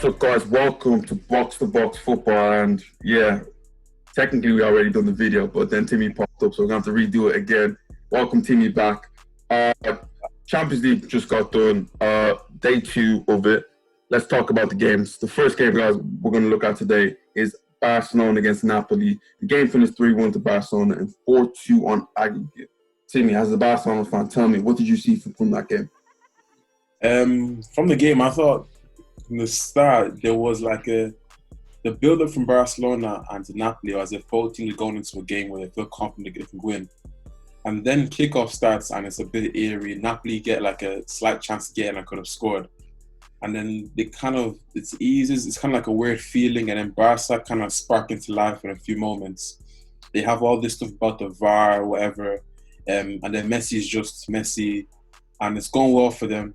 What's up, guys? Welcome to Box to Box Football. And yeah, technically we already done the video, but then Timi popped up, so we're going to have to redo it again. Welcome, Timi, back. Uh, Champions League just got done. Day 2 of it. Let's talk about the games. The first game, guys, we're going to look at today is Barcelona against Napoli. The game finished 3-1 to Barcelona and 4-2 on aggregate. Timi, as a Barcelona fan, tell me, what did you see from that game? From the game, I thought from the start there was like the build-up from Barcelona and to Napoli as if both teams are going into a game where they feel confident they can win. And then kickoff starts and it's a bit eerie. Napoli get like a slight chance to get in and could have scored. And then it eases. It's kind of like a weird feeling. And then Barca kind of spark into life in a few moments. They have all this stuff about the VAR or whatever. And then Messi is just Messi. And it's going well for them.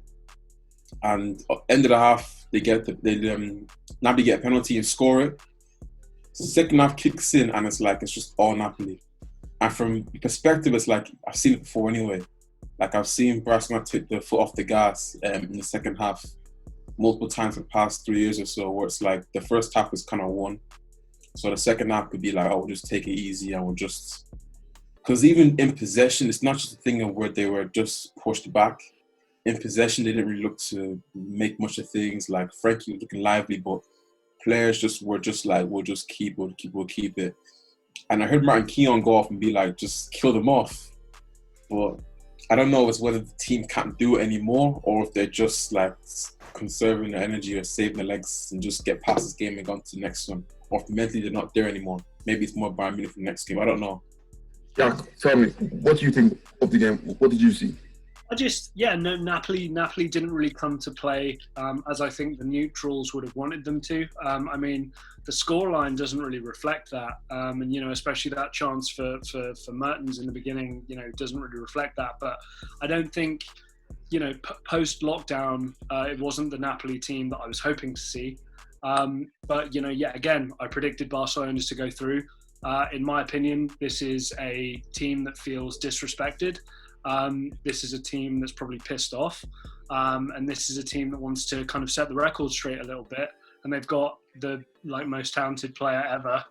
And end of the half, Napoli get a penalty and score it. Second half kicks in and it's just all Napoli. And from perspective, it's like I've seen it before anyway. Like I've seen Barcelona take the foot off the gas in the second half multiple times for the past 3 years or so, where it's like the first half was kind of won. So the second half could be like, oh, we'll just take it easy and we'll just... Because even in possession, it's not just a thing of where they were just pushed back. In possession, they didn't really look to make much of things. Like Frankie was looking lively, but players were just like, we'll keep it. And I heard Martin Keown go off and be like, just kill them off. But I don't know if it's whether the team can't do it anymore or if they're just like conserving their energy or saving their legs and just get past this game and go on to the next one. Or if mentally they're not there anymore. Maybe it's more Bayern Munich for the next game. I don't know. Yeah, tell me, what do you think of the game? What did you see? Napoli didn't really come to play as I think the neutrals would have wanted them to. I mean, the scoreline doesn't really reflect that. And, especially that chance for Mertens in the beginning, doesn't really reflect that. But I don't think, post-lockdown, it wasn't the Napoli team that I was hoping to see. Again, I predicted Barcelona to go through. In my opinion, this is a team that feels disrespected. This is a team that's probably pissed off. And this is a team that wants to kind of set the record straight a little bit. And they've got the most talented player ever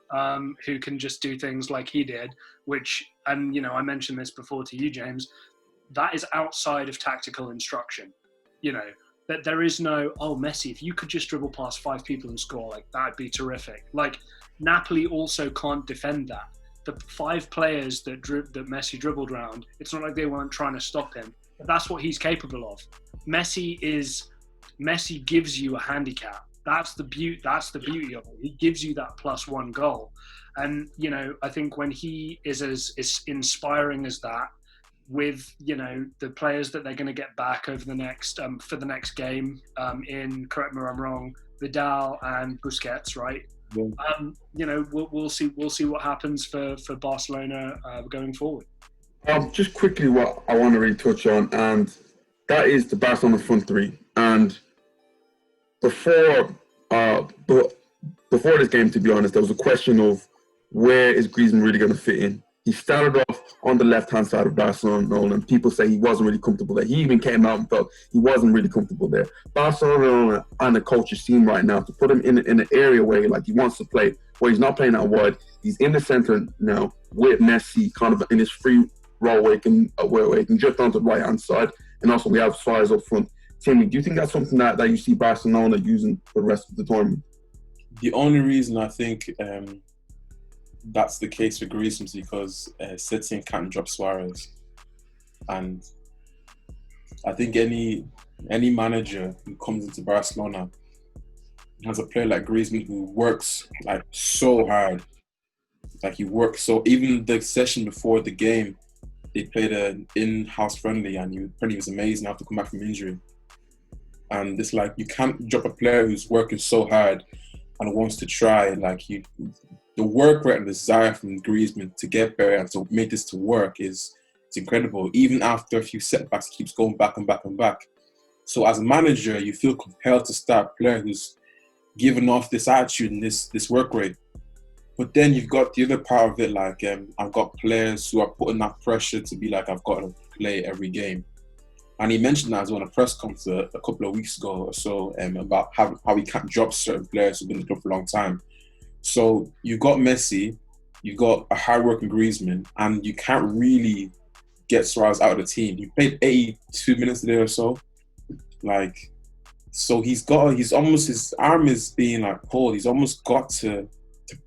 who can just do things like he did, I mentioned this before to you, James, that is outside of tactical instruction. That there is no, Messi, if you could just dribble past 5 people and score, that'd be terrific. Napoli also can't defend that. The 5 players that Messi dribbled around, it's not like they weren't trying to stop him. But that's what he's capable of. Messi gives you a handicap. That's the beauty of it. He gives you that +1 goal. And, I think when he is as inspiring as that, with, the players that they're going to get back over the next, for the next game, correct me if I'm wrong, Vidal and Busquets, right? Yeah. We'll see what happens for Barcelona going forward. Just quickly, what I want to really touch on, and that is the Barcelona front three. And before this game, to be honest, there was a question of where is Griezmann really going to fit in. He started off on the left-hand side of Barcelona, and people say he wasn't really comfortable there. He even came out and felt he wasn't really comfortable there. Barcelona and the coach's team right now to put him in an area where he wants to play, where he's not playing out wide. He's in the centre now with Messi kind of in his free role where he can drift onto the right-hand side. And also we have Suarez up front. Timi, do you think that's something that you see Barcelona using for the rest of the tournament? The only reason I think... that's the case for Griezmann because Setien can't drop Suarez, and I think any manager who comes into Barcelona has a player like Griezmann who works so hard. Even the session before the game, they played an in-house friendly, and he was amazing after coming back from injury. And it's you can't drop a player who's working so hard and wants to try. The work rate and desire from Griezmann to get better and to make this to work it's incredible. Even after a few setbacks, he keeps going back and back and back. So as a manager, you feel compelled to start a player who's giving off this attitude and this work rate. But then you've got the other part of it, I've got players who are putting that pressure to be I've got to play every game. And he mentioned that as well in a press conference a couple of weeks ago or so, about how he can't drop certain players who've been in the club for a long time. So you've got Messi, you've got a hard-working Griezmann, and you can't really get Suarez out of the team. He played 82 minutes today or so. Like, so his arm is being like pulled. He's almost got to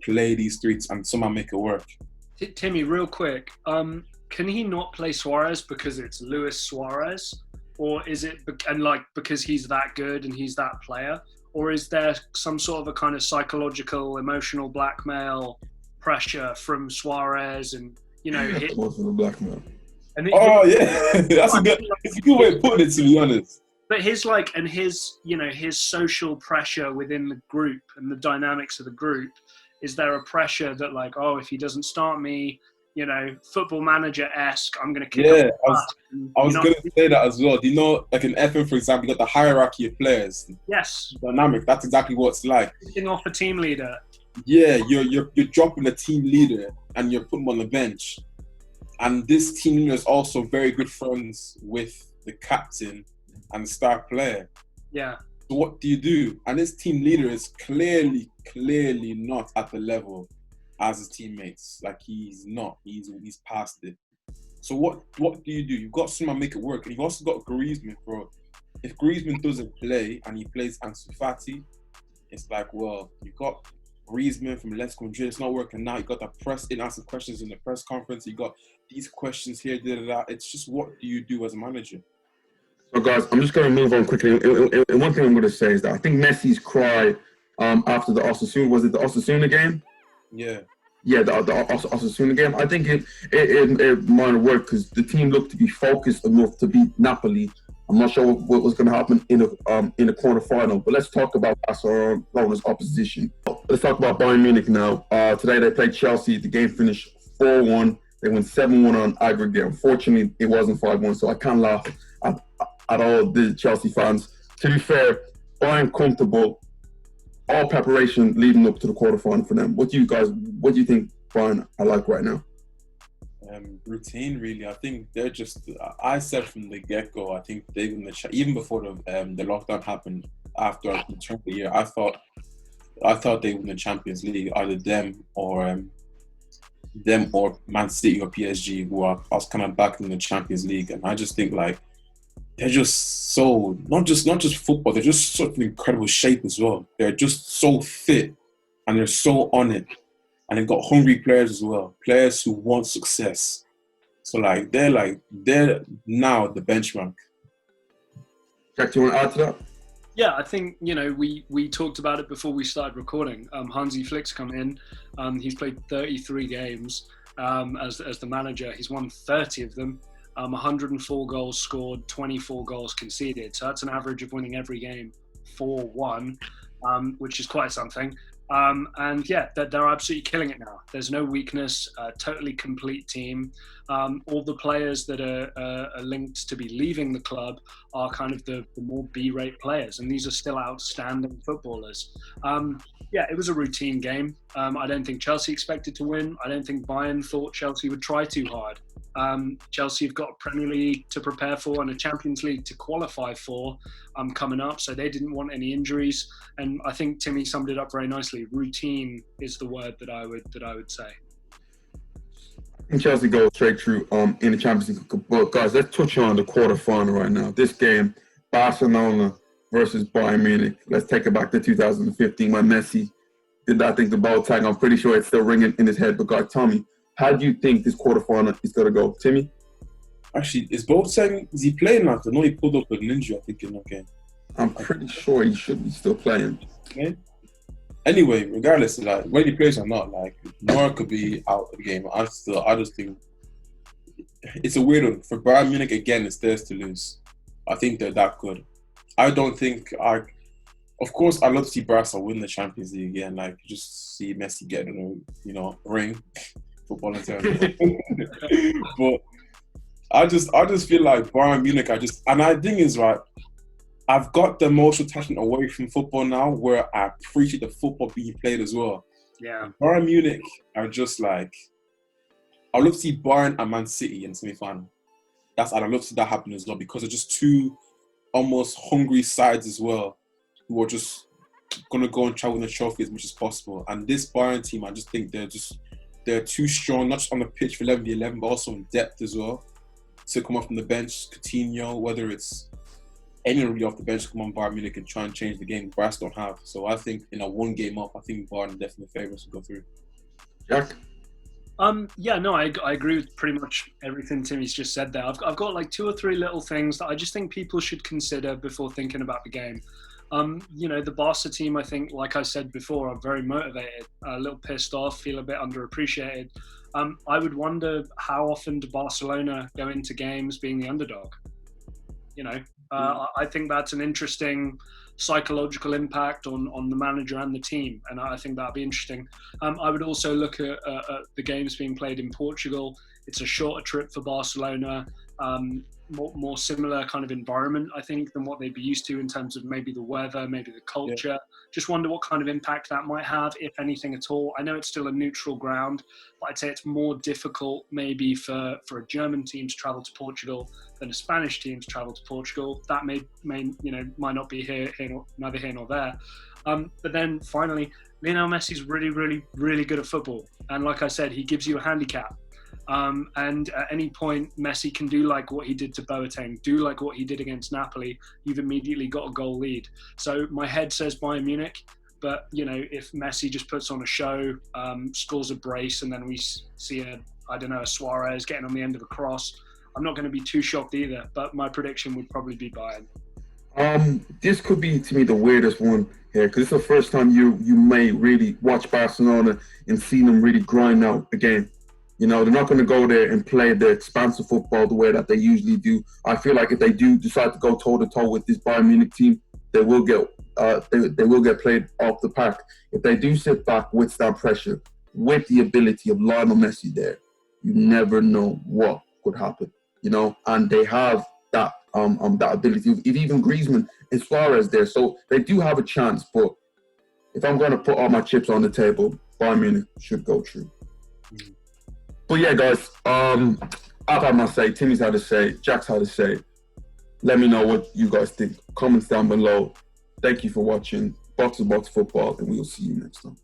play these three and somehow make it work. Timmy, real quick, can he not play Suarez because it's Luis Suarez, or is it because he's that good and he's that player, or is there some sort of a kind of psychological, emotional blackmail pressure from Suarez and Emotional blackmail. That's a good way of putting it, to be honest. But his social pressure within the group and the dynamics of the group, is there a pressure that like, oh, if he doesn't start me, Football Manager-esque, I'm going to kick up the butt. I was going to say that as well. Do you know, like in FM, for example, you got the hierarchy of players. Yes. Dynamic. That's exactly what it's like. Kicking off a team leader. Yeah, you're dropping the team leader and you're putting him on the bench. And this team leader is also very good friends with the captain and the star player. Yeah. So what do? And this team leader is clearly not at the level as his teammates. Like, he's not. He's past it. So what do? You've got someone to make it work. And you've also got Griezmann, bro. If Griezmann doesn't play and he plays Ansu Fati, it's like, well, you've got Griezmann from Atletico Madrid. It's not working now. You got the press in asking questions in the press conference. You got these questions here, It's just, what do you do as a manager? So, guys, I'm just going to move on quickly. And one thing I'm going to say is that I think Messi's cry after the Osasuna, was it the Osasuna game? Yeah. Yeah, the Osasuna game. I think it might have worked because the team looked to be focused enough to beat Napoli. I'm not sure what was going to happen in the quarterfinal, but let's talk about Barcelona's opposition. Let's talk about Bayern Munich now. Today they played Chelsea. The game finished 4-1. They went 7-1 on aggregate. Unfortunately, it wasn't 5-1, so I can't laugh at all the Chelsea fans. To be fair, Bayern comfortable. All preparation leading up to the quarterfinal for them. What do you think Bayern are like right now? Routine, really. I think they're just. I said from the get-go, I think they win even before the lockdown happened. After the turn of the year, I thought they win the Champions League, either them or Man City or PSG, who I was kind of back in the Champions League, and I just think like they're just so not just football. They're just such an incredible shape as well. They're just so fit, and they're so on it, and they've got hungry players as well. Players who want success. So they're now the benchmark. Jack, do you want to add to that? Yeah, I think, we talked about it before we started recording. Hansi Flick's come in. He's played 33 games as the manager. He's won 30 of them. 104 goals scored, 24 goals conceded. So that's an average of winning every game 4-1, which is quite something. And yeah, they're absolutely killing it now. There's no weakness, totally complete team. All the players that are linked to be leaving the club are kind of the more B-rate players, and these are still outstanding footballers. Yeah, it was a routine game. I don't think Chelsea expected to win. I don't think Bayern thought Chelsea would try too hard. Chelsea have got a Premier League to prepare for and a Champions League to qualify for coming up, so they didn't want any injuries. And I think Timi summed it up very nicely. Routine is the word that I would say. And Chelsea goes straight through in the Champions League. But guys, let's touch on the quarterfinal right now. This game, Barcelona versus Bayern Munich. Let's take it back to 2015 when Messi did not think the ball tag. I'm pretty sure it's still ringing in his head. But guys, tell me, how do you think this quarterfinal is going to go? Timi? Actually, is both saying, is he playing now? I know he pulled up with an injury, I think, in that game. I'm pretty sure he should be still playing. Okay. Anyway, regardless of like whether he plays or not, like Nora could be out of the game. I just think it's a weird one. For Bayern Munich, again, it's theirs to lose. I think they're that good. I don't think of course, I'd love to see Barca win the Champions League again. Like, just see Messi get a ring, football in terms. But I just feel like Bayern Munich. And I think is right. I've got the emotional attachment away from football now, where I appreciate the football being played as well. Yeah. Bayern Munich are just like, I'd love to see Bayern and Man City in the semi-final. I'd love to see that happen as well, because they're just two almost hungry sides as well, who are just going to go and try to win the trophy as much as possible. And this Bayern team, I just think they're too strong, not just on the pitch for 11v11, but also in depth as well. To come off from the bench, Coutinho, whether it's anyone really off the bench, come on Bayern Munich and try and change the game. Brass don't have. So I think in a one game up, I think Bayern are definitely favourites to go through. Jack? Yeah, no, I agree with pretty much everything Timmy's just said there. I've got like 2 or 3 little things that I just think people should consider before thinking about the game. The Barca team, I think, like I said before, are very motivated, a little pissed off, feel a bit underappreciated. I would wonder, how often do Barcelona go into games being the underdog? I think that's an interesting psychological impact on the manager and the team, and I think that'd be interesting. I would also look at the games being played in Portugal. It's a shorter trip for Barcelona, more similar kind of environment, I think, than what they'd be used to in terms of maybe the weather, maybe the culture. Yeah. Just wonder what kind of impact that might have, if anything at all. I know it's still a neutral ground, but I'd say it's more difficult maybe for a German team to travel to Portugal than a Spanish team to travel to Portugal. That might not be neither here nor there. But then finally, Lionel Messi's really, really, really good at football. And like I said, he gives you a handicap. And at any point, Messi can do like what he did to Boateng, do like what he did against Napoli. You've immediately got a goal lead. So my head says Bayern Munich, but if Messi just puts on a show, scores a brace, and then we see a Suarez getting on the end of a cross, I'm not going to be too shocked either. But my prediction would probably be Bayern. This could be, to me, the weirdest one here, because it's the first time you may really watch Barcelona and see them really grind out a game. They're not going to go there and play the expansive football the way that they usually do. I feel like if they do decide to go toe-to-toe with this Bayern Munich team, they will get played off the park. If they do sit back, withstand pressure, with the ability of Lionel Messi there, you never know what could happen. And they have that ability. If even Griezmann and Suarez there, so they do have a chance. But if I'm going to put all my chips on the table, Bayern Munich should go through. But yeah, guys, I've had my say. Timmy's had a say. Jack's had a say. Let me know what you guys think. Comments down below. Thank you for watching Box to Box Football, and we'll see you next time.